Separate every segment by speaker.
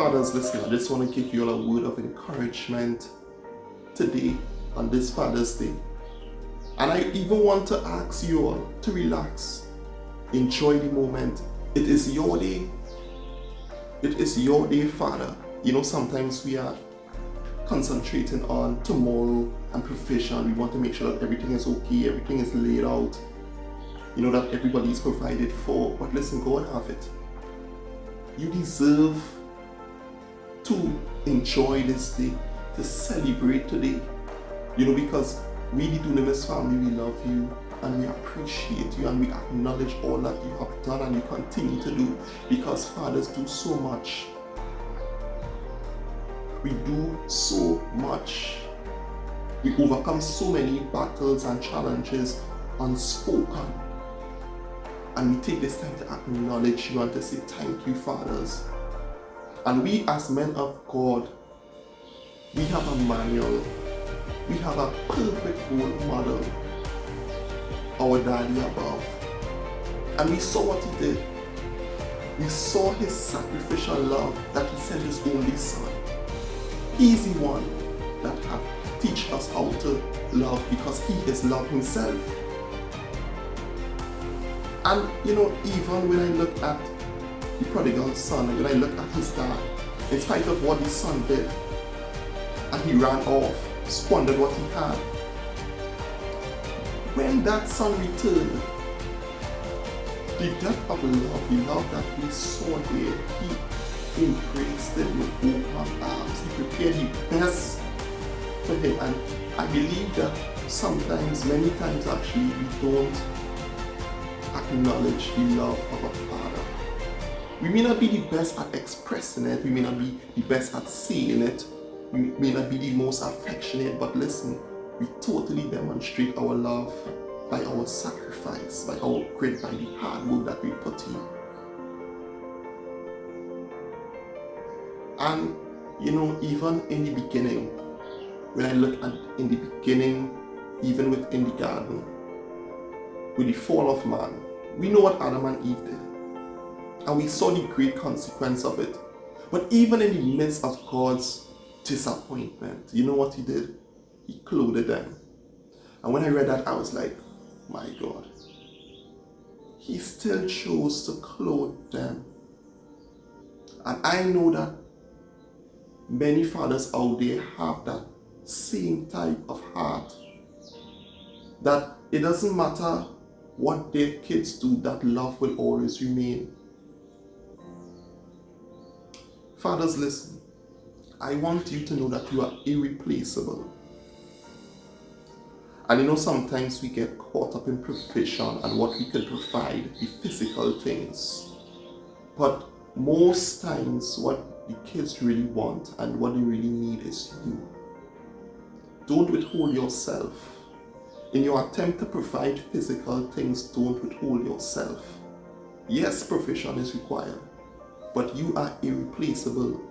Speaker 1: Fathers, listen, I just want to give you all a word of encouragement today on this Father's Day. And I even want to ask you all to relax, enjoy the moment. It is your day. It is your day, Father. You know, sometimes we are concentrating on tomorrow and provision. We want to make sure that everything is okay, everything is laid out, you know, that everybody is provided for. But listen, go and have it. You deserve to enjoy this day, to celebrate today, you know, because we, the Dunamis family, we love you and we appreciate you and we acknowledge all that you have done and you continue to do, because fathers do so much. We do so much. We overcome so many battles and challenges unspoken. And we take this time to acknowledge you and to say thank you, fathers. And we as men of God, we have a manual. We have a perfect role model, our daddy above. And we saw what he did. We saw his sacrificial love, that he sent his only son. He's the one that have teach us how to love, because he is love himself. And you know, even when I look at the prodigal son, when I look at his dad, in spite of what his son did, and he ran off, squandered what he had, when that son returned, the depth of love, the love that we saw there, he embraced him with open arms. He prepared the best for him. And I believe that sometimes, many times actually, we don't acknowledge the love of a father. We may not be the best at expressing it, we may not be the best at saying it, we may not be the most affectionate, but listen, we totally demonstrate our love by our sacrifice, by the hard work that we put in. And you know, even in the beginning, when I look at in the beginning, even within the garden, with the fall of man, we know what Adam and Eve did. And we saw the great consequence of it. But even in the midst of God's disappointment, you know what he did? He clothed them. And when I read that, I was like, my God. He still chose to clothe them. And I know that many fathers out there have that same type of heart. That it doesn't matter what their kids do, that love will always remain. Fathers, listen. I want you to know that you are irreplaceable. And you know, sometimes we get caught up in provision and what we can provide, the physical things. But most times what the kids really want and what they really need is you. Don't withhold yourself. In your attempt to provide physical things, don't withhold yourself. Yes, provision is required, but you are irreplaceable.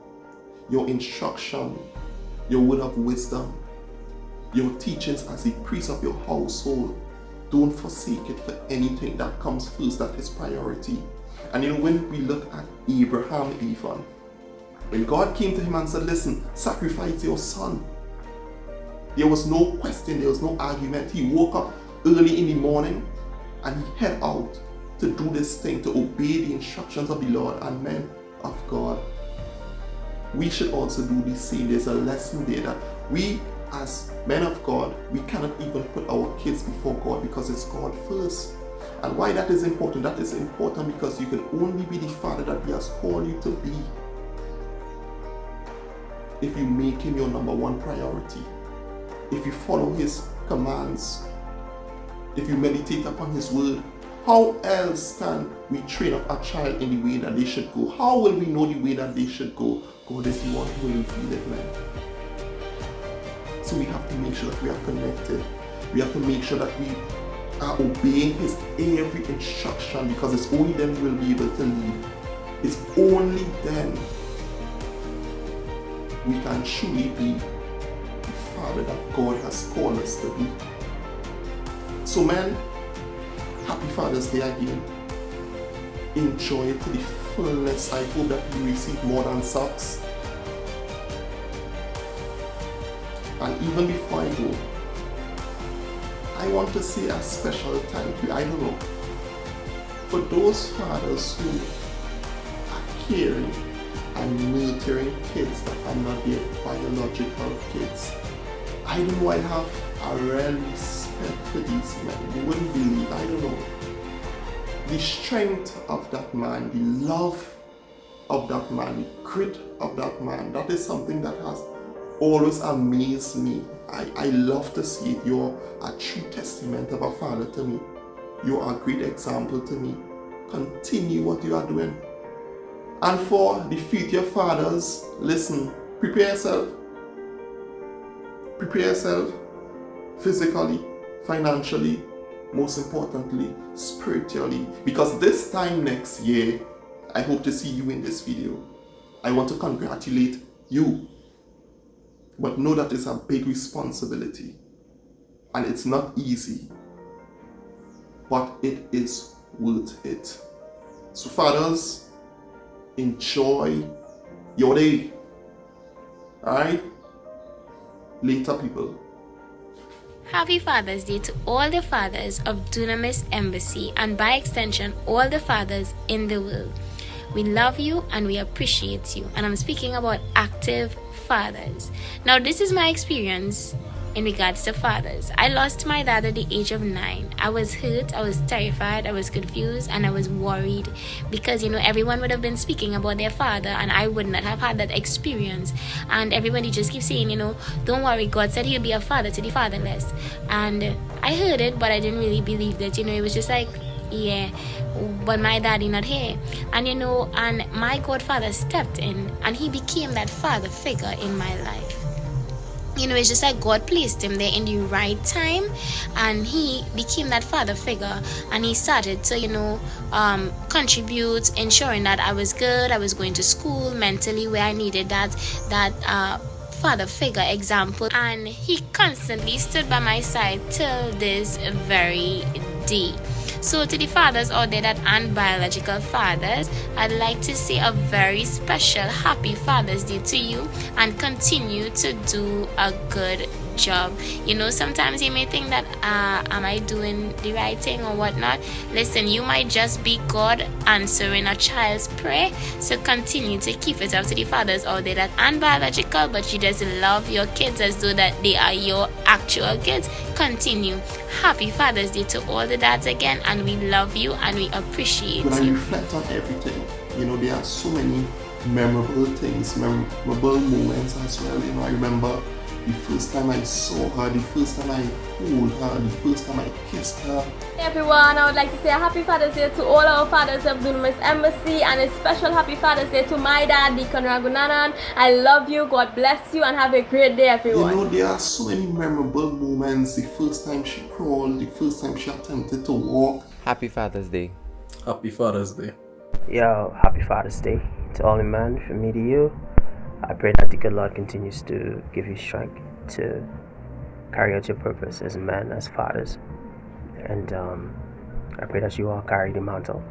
Speaker 1: Your instruction, your word of wisdom, your teachings as a priest of your household, don't forsake it for anything. That comes first, that is priority. And you know, when we look at Abraham even, when God came to him and said, listen, sacrifice your son, there was no question, there was no argument. He woke up early in the morning and he head out to do this thing, to obey the instructions of the Lord. And men of God, we should also do the same. There's a lesson there that we as men of God, we cannot even put our kids before God, because it's God first. And why that is important? That is important because you can only be the father that he has called you to be if you make him your number one priority. If you follow his commands, if you meditate upon his word. How else can we train up a child in the way that they should go? How will we know the way that they should go? God is the one who will reveal it, man. So we have to make sure that we are connected. We have to make sure that we are obeying his every instruction, because it's only then we will be able to lead. It's only then we can truly be the father that God has called us to be. So man, happy Father's Day again. Enjoy it to the fullness. I hope that you receive more than socks. And even before I go, I want to say a special thank you, I don't know, for those fathers who are caring and nurturing kids that are not their biological kids. I don't know, I have a real respect for these men. You wouldn't believe, I don't know, the strength of that man, the love of that man, the grit of that man. That is something that has always amazed me. I love to see it. You're a true testament of a father to me. You're a great example to me. Continue what you are doing. And for the future fathers, listen, prepare yourself. Prepare yourself physically, financially, most importantly, spiritually. Because this time next year, I hope to see you in this video. I want to congratulate you. But know that it's a big responsibility. And it's not easy. But it is worth it. So fathers, enjoy your day. Alright? Later, people.
Speaker 2: Happy Father's Day to all the fathers of Dunamis Embassy and by extension all the fathers in the world. We love you and we appreciate you. And I'm speaking about active fathers. Now this is my experience in regards to fathers. I lost my dad at the age of 9. I was hurt, I was terrified, I was confused, and I was worried because everyone would have been speaking about their father and I would not have had that experience. And everybody just keeps saying, don't worry, God said he'll be a father to the fatherless. And I heard it, but I didn't really believe that. It was just like, yeah, but my daddy not here. And and my godfather stepped in and he became that father figure in my life. It's just like God placed him there in the right time and he became that father figure and he started to contribute, ensuring that I was good, I was going to school mentally where I needed that father figure example, and he constantly stood by my side till this very day. So to the fathers out there that aren't biological fathers, I'd like to say a very special happy Father's Day to you and continue to do a good job. Sometimes you may think that am I doing the right thing or whatnot. Listen, you might just be God answering a child's prayer. So continue to keep it up to the fathers out there that aren't biological but you just love your kids as though that they are your actual kids. Continue. Happy Father's Day to all the dads again, and we love you and we appreciate you.
Speaker 1: When I reflect on everything, there are so many memorable things, memorable moments as well. I remember the first time I saw her, the first time I hold her, the first time I kissed her.
Speaker 3: Hey everyone, I would like to say a happy Father's Day to all our fathers of Dunamis Embassy and a special happy Father's Day to my dad, Deacon Ragunanan. I love you, God bless you, and have a great day everyone.
Speaker 1: There are so many memorable moments. The first time she crawled, the first time she attempted to walk.
Speaker 4: Happy Father's Day.
Speaker 5: Happy Father's Day.
Speaker 6: Yo, happy Father's Day to all the men, from me to you. I pray that the good Lord continues to give you strength to carry out your purpose as men, as fathers. And I pray that you all carry the mantle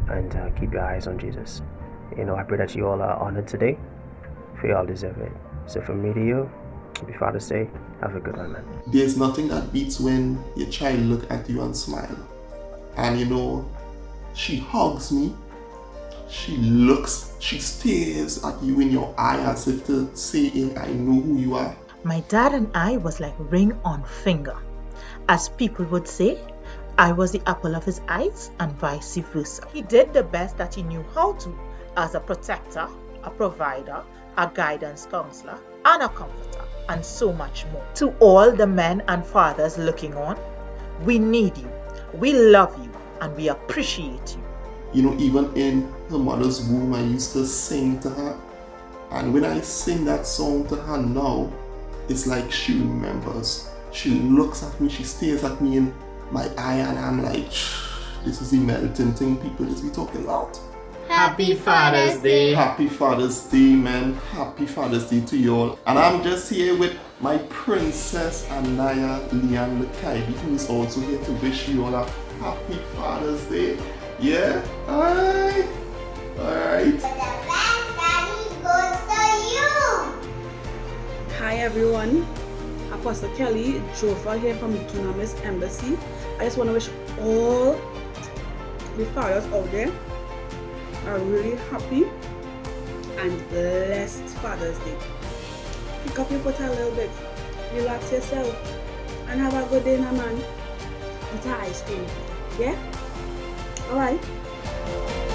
Speaker 6: and keep your eyes on Jesus. I pray that you all are honored today, for you all deserve it. So from me to you, happy Father's Day. Have a good one, man.
Speaker 1: There's nothing that beats when your child look at you and smile. And she hugs me. She stares at you in your eye as if to say, I know who you are.
Speaker 7: My dad and I was like ring on finger. As people would say, I was the apple of his eyes and vice versa. He did the best that he knew how to as a protector, a provider, a guidance counselor, and a comforter, and so much more. To all the men and fathers looking on, we need you, we love you, and we appreciate you.
Speaker 1: Even in her mother's womb, I used to sing to her. And when I sing that song to her now, it's like she remembers. She looks at me, she stares at me in my eye, and I'm like, this is the melting thing people just be talking about.
Speaker 2: Happy Father's Day.
Speaker 1: Happy Father's Day, man. Happy Father's Day to you all. And I'm just here with my princess Anaya Leanne Lekaibi, who is also here to wish you all a happy Father's Day. Yeah? Alright. Alright.
Speaker 4: Hi everyone, Apostle Kelly Jofa here from Dunamis Embassy. I just want to wish all the fathers out there a really happy and blessed Father's Day. Pick up your foot a little bit, relax yourself, and have a good day, my man. Eat ice cream, yeah? Alright.